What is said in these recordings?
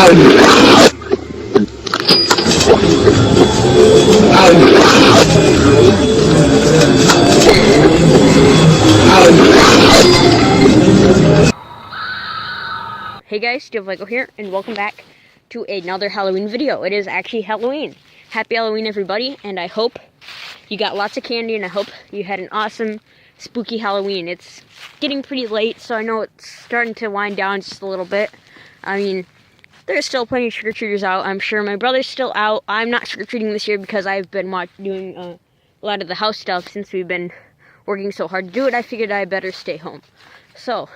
Hey guys, Steve Lego here, and welcome back to another Halloween video. It is actually Halloween. Happy Halloween, everybody, and I hope you got lots of candy, and I hope you had an awesome, spooky Halloween. It's getting pretty late, so I know it's starting to wind down just a little bit. I mean, there's still plenty of trick-or-treaters out, I'm sure. My brother's still out. I'm not trick-or-treating this year because I've been doing a lot of the house stuff since we've been working so hard to do it. I figured I better stay home. So,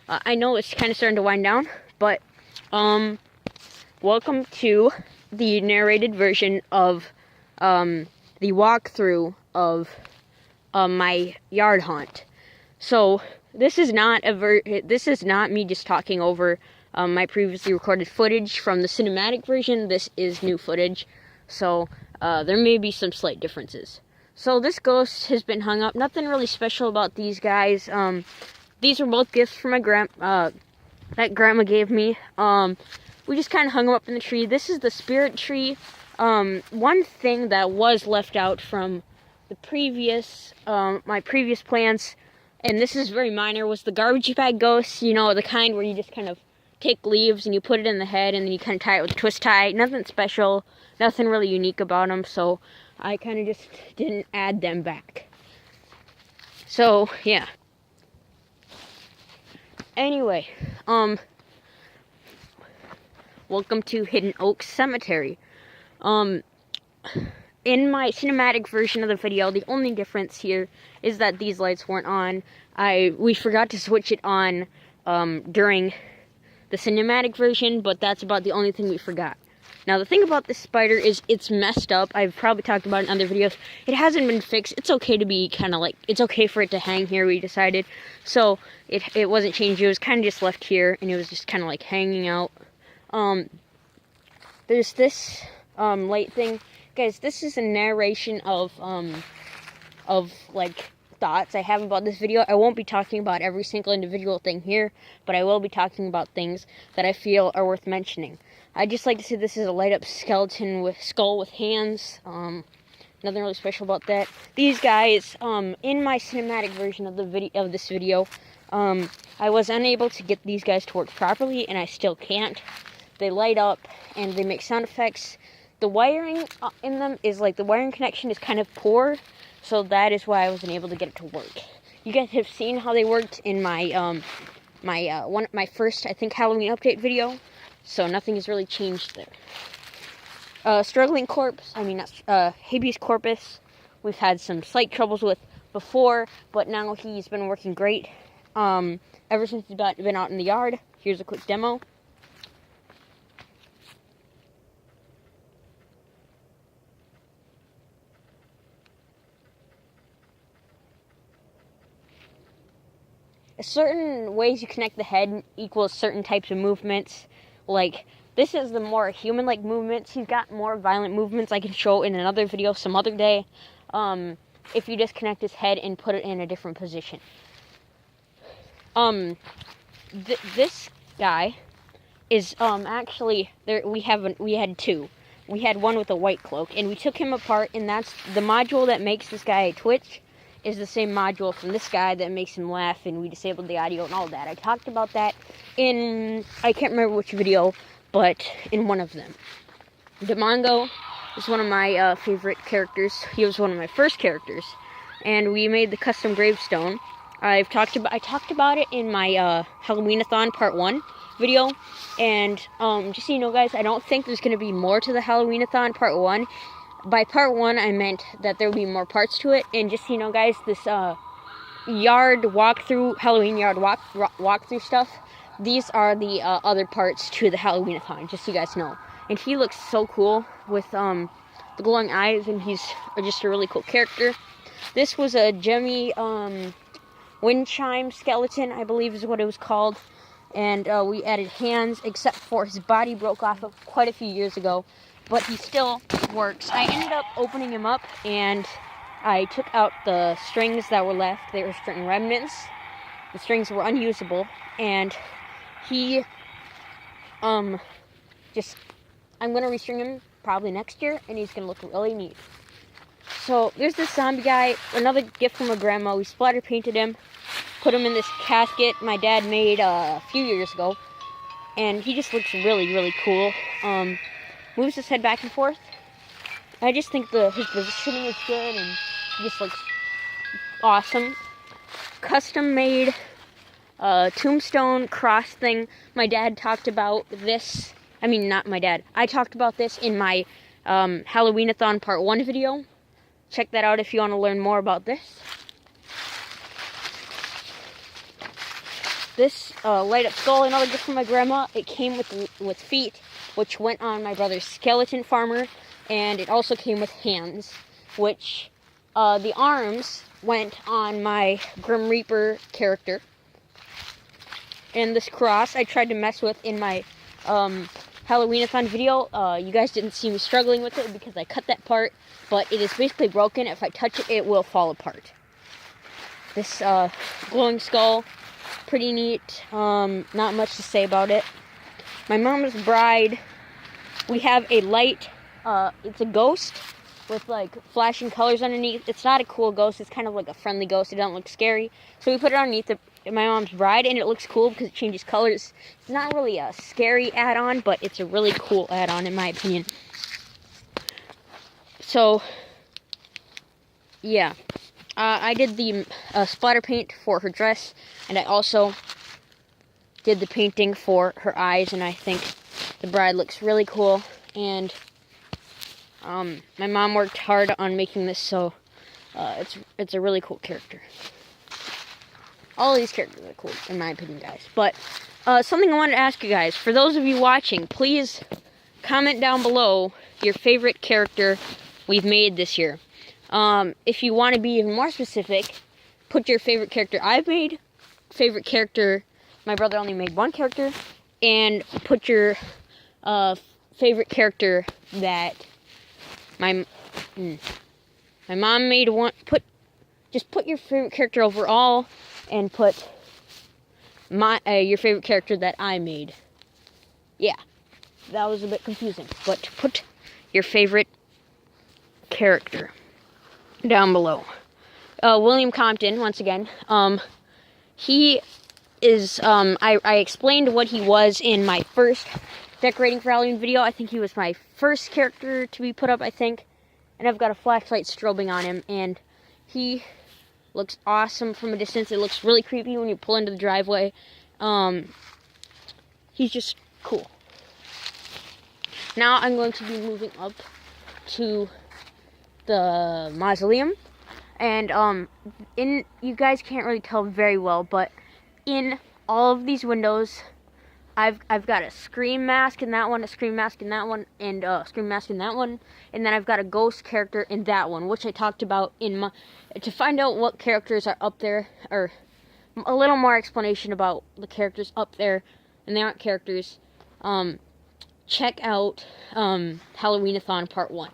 I know it's kind of starting to wind down, but welcome to the narrated version of the walkthrough of my yard hunt. So this is not me just talking over my previously recorded footage from the cinematic version. This is new footage, so there may be some slight differences. So this ghost has been hung up. Nothing really special about these guys. These were both gifts from my that grandma gave me. We just kind of hung them up in the tree. This is the spirit tree. One thing that was left out from the previous, my previous plans, and this is very minor, was the garbage bag ghost. You know, the kind where you just kind of take leaves and you put it in the head and then you kind of tie it with a twist tie. Nothing special, nothing really unique about them, so I kind of just didn't add them back. So, yeah. Anyway, welcome to Hidden Oak Cemetery. In my cinematic version of the video, the only difference here is that these lights weren't on. We forgot to switch it on during the cinematic version, but that's about the only thing we forgot. Now, the thing about this spider is it's messed up. I've probably talked about it in other videos. It hasn't been fixed. It's okay to be kind of like, it's okay for it to hang here, we decided. So, it wasn't changed. It was kind of just left here, and it was just kind of like hanging out. There's this light thing. Guys, this is a narration of like, thoughts I have about this video. I won't be talking about every single individual thing here, but I will be talking about things that I feel are worth mentioning. I'd just like to say this is a light-up skeleton with skull with hands. Nothing really special about that. These guys, in my cinematic version of this video, I was unable to get these guys to work properly, and I still can't. They light up and they make sound effects. The wiring in them is like, the wiring connection is kind of poor, so that is why I wasn't able to get it to work. You guys have seen how they worked in my my first, I think, Halloween update video. So nothing has really changed there. Struggling corpse, habeas corpus, we've had some slight troubles with before, but now he's been working great. Ever since he's been out in the yard. Here's a quick demo. Certain ways you connect the head equals certain types of movements. Like, this is the more human-like movements. He's got more violent movements I can show in another video some other day. If you just connect his head and put it in a different position. This guy is, actually, we had two. We had one with a white cloak, and we took him apart, and that's the module that makes this guy twitch is the same module from this guy that makes him laugh, and we disabled the audio and all that. I talked about that in, I can't remember which video, but in one of them. Demongo is one of my favorite characters. He was one of my first characters, and we made the custom gravestone. I talked about it in my Halloween-a-thon Part 1 video, and just so you know, guys, I don't think there's going to be more to the Halloween-a-thon Part 1. By Part 1, I meant that there would be more parts to it, and just so you know, guys, this yard walkthrough, Halloween yard walkthrough stuff, these are the other parts to the Halloween-a-thon, just so you guys know. And he looks so cool with the glowing eyes, and he's just a really cool character. This was a Jemmy wind chime skeleton, I believe is what it was called, and we added hands, except for his body broke off quite a few years ago. But he still works. I ended up opening him up, and I took out the strings that were left. They were string remnants. The strings were unusable, and he I'm going to restring him probably next year, and he's going to look really neat. So, there's this zombie guy, another gift from my grandma. We splatter painted him, put him in this casket my dad made a few years ago, and he just looks really, really cool. Moves his head back and forth. I just think his positioning is good, and he just looks awesome. Custom made tombstone cross thing. My dad talked about this. I mean, not my dad. I talked about this in my Halloween-a-thon Part 1 video. Check that out if you want to learn more about this. This light-up skull, another gift from my grandma. It came with feet, which went on my brother's skeleton farmer, and it also came with hands, which the arms went on my Grim Reaper character. And this cross I tried to mess with in my Halloween-a-thon video. You guys didn't see me struggling with it because I cut that part, but it is basically broken. If I touch it, it will fall apart. This glowing skull, pretty neat. Not much to say about it. My mom's bride, we have a light, it's a ghost with like flashing colors underneath. It's not a cool ghost, it's kind of like a friendly ghost. It doesn't look scary. So we put it underneath my mom's bride, and it looks cool because it changes colors. It's not really a scary add-on, but it's a really cool add-on in my opinion. So, yeah. I did the splatter paint for her dress, and I also did the painting for her eyes, and I think the bride looks really cool. And my mom worked hard on making this, so it's a really cool character. All of these characters are cool, in my opinion, guys. But something I wanted to ask you guys, for those of you watching, please comment down below your favorite character we've made this year. If you want to be even more specific, put your favorite character I've made, favorite character, my brother only made one character, and put your favorite character that my mom made one. Just put your favorite character overall, and put your favorite character that I made. Yeah, that was a bit confusing, but put your favorite character down below. William Compton, once again, he is, I explained what he was in my first decorating for Halloween video. I think he was my first character to be put up, I think, and I've got a flashlight strobing on him, and he looks awesome from a distance. It looks really creepy when you pull into the driveway. He's just cool. Now I'm going to be moving up to the mausoleum, and you guys can't really tell very well, but in all of these windows, I've got a scream mask in that one, a scream mask in that one, and a scream mask in that one, and then I've got a ghost character in that one, which I talked about in my. To find out what characters are up there, or a little more explanation about the characters up there, and they aren't characters, check out Halloween-a-thon Part 1.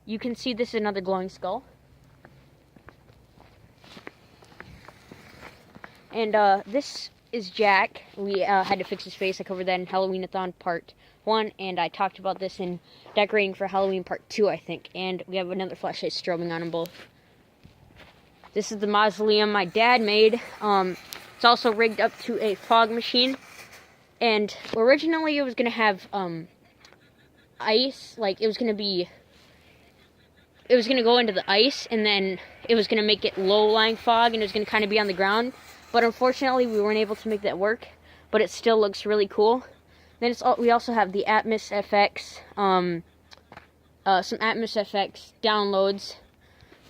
You can see this is another glowing skull. And this is Jack. We had to fix his face. I covered that in Halloween-a-thon Part 1, and I talked about this in Decorating for Halloween Part 2, I think. And we have another flashlight strobing on them both. This is the mausoleum my dad made. It's also rigged up to a fog machine. And originally it was going to have ice, like it was going to go into the ice, and then it was going to make it low-lying fog, and it was going to kind of be on the ground. But unfortunately, we weren't able to make that work, but it still looks really cool. Then we also have the Atmos FX, some Atmos FX downloads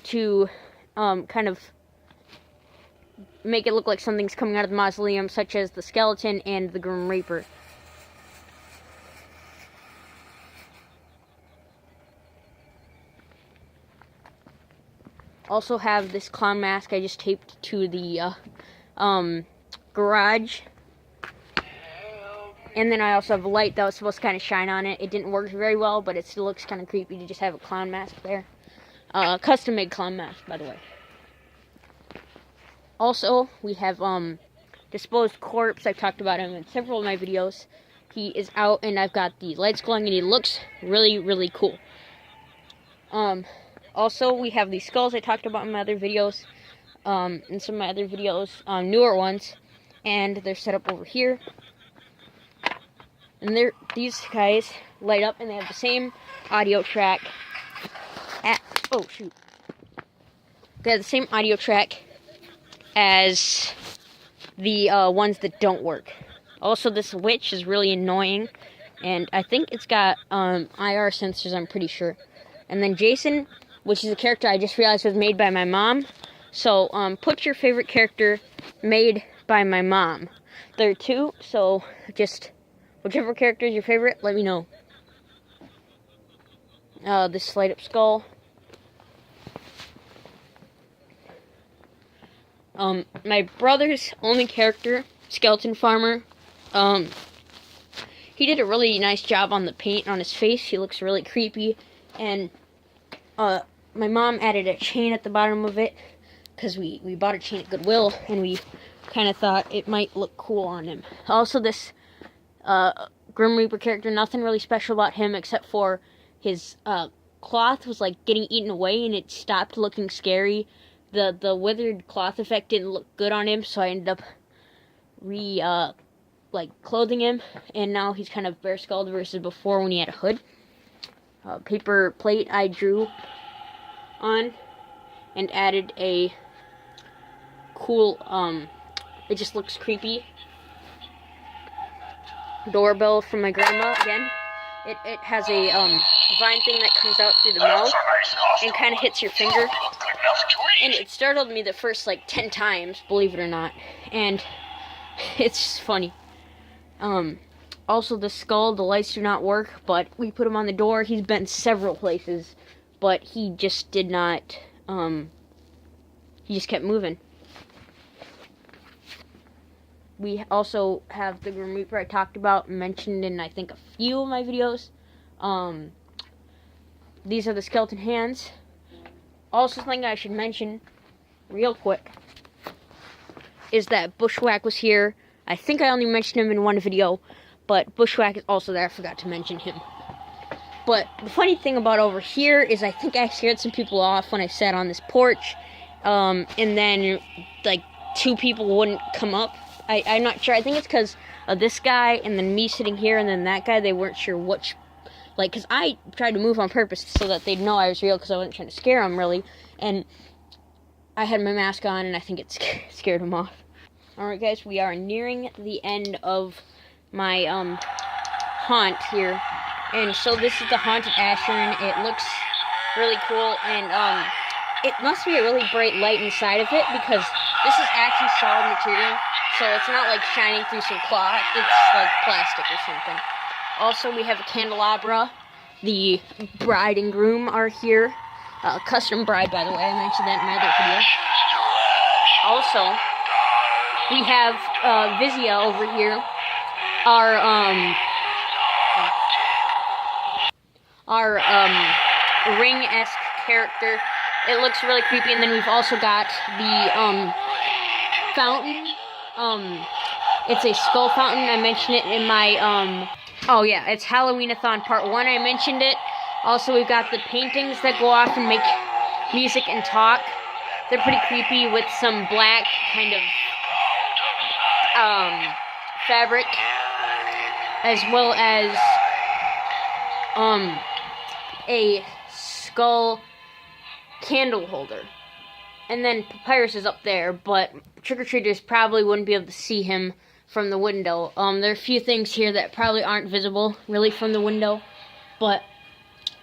to kind of make it look like something's coming out of the mausoleum, such as the skeleton and the Grim Reaper. Also have this clown mask I just taped to the garage. And then I also have a light that was supposed to kind of shine on it. It didn't work very well, but it still looks kind of creepy to just have a clown mask there. Custom-made clown mask, by the way. Also, we have Disposed Corpse. I've talked about him in several of my videos. He is out, and I've got the lights glowing, and he looks really, really cool. Also, we have these skulls I talked about in my other videos, in some of my other videos, newer ones, and they're set up over here. And these guys light up, and they have the same audio track. They have the same audio track as the ones that don't work. Also, this witch is really annoying, and I think it's got IR sensors, I'm pretty sure. And then Jason, which is a character I just realized was made by my mom. So, put your favorite character made by my mom. There are two, so just whichever character is your favorite, let me know. This light up skull. My brother's only character, Skeleton Farmer. He did a really nice job on the paint on his face. He looks really creepy. And, my mom added a chain at the bottom of it, because we bought a chain at Goodwill, and we kind of thought it might look cool on him. Also, this, Grim Reaper character, nothing really special about him, except for his, cloth was, like, getting eaten away, and it stopped looking scary. The withered cloth effect didn't look good on him, so I ended up clothing him, and now he's kind of bare-skulled versus before when he had a hood. Paper plate I drew on and added a cool, it just looks creepy, doorbell from my grandma again. It has a vine thing that comes out through the mouth and kind of hits your finger. And it startled me the first, 10 times, believe it or not. And it's just funny. Also, the skull, the lights do not work, but we put him on the door. He's been several places, but he just did not, he just kept moving. We also have the Grim Reaper I talked about, mentioned in, I think, a few of my videos. These are the skeleton hands. Also, something I should mention real quick is that Bushwhack was here. I think I only mentioned him in one video, but Bushwhack is also there. I forgot to mention him. But the funny thing about over here is I think I scared some people off when I sat on this porch, and then, 2 people wouldn't come up. I'm not sure. I think it's because of this guy, and then me sitting here, and then that guy. They weren't sure which, because I tried to move on purpose so that they'd know I was real, because I wasn't trying to scare them, really. And I had my mask on, and I think it scared them off. Alright, guys, we are nearing the end of my, haunt here. And so this is the Haunted Ashern. It looks really cool, and, it must be a really bright light inside of it, because this is actually solid material, so it's not, shining through some cloth. It's, plastic or something. Also, we have a candelabra. The bride and groom are here. Custom bride, by the way. I mentioned that in my other video. Also, we have Vizia over here. Our ring-esque character. It looks really creepy. And then we've also got the fountain. It's a skull fountain. I mentioned it in my oh yeah, it's Halloween-a-thon Part 1. I mentioned it. Also, we've got the paintings that go off and make music and talk. They're pretty creepy with some black kind of fabric, as well as a skull candle holder. And then Papyrus is up there, but trick-or-treaters probably wouldn't be able to see him from the window. There are a few things here that probably aren't visible, really, from the window. But,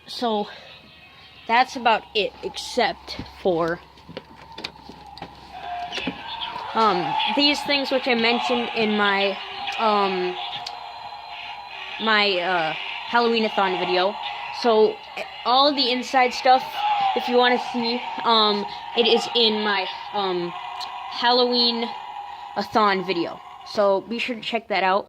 so, that's about it, except for these things which I mentioned in my, Halloween-a-thon video. So, all of the inside stuff, if you want to see, it is in my, Halloween-a-thon video. So, be sure to check that out.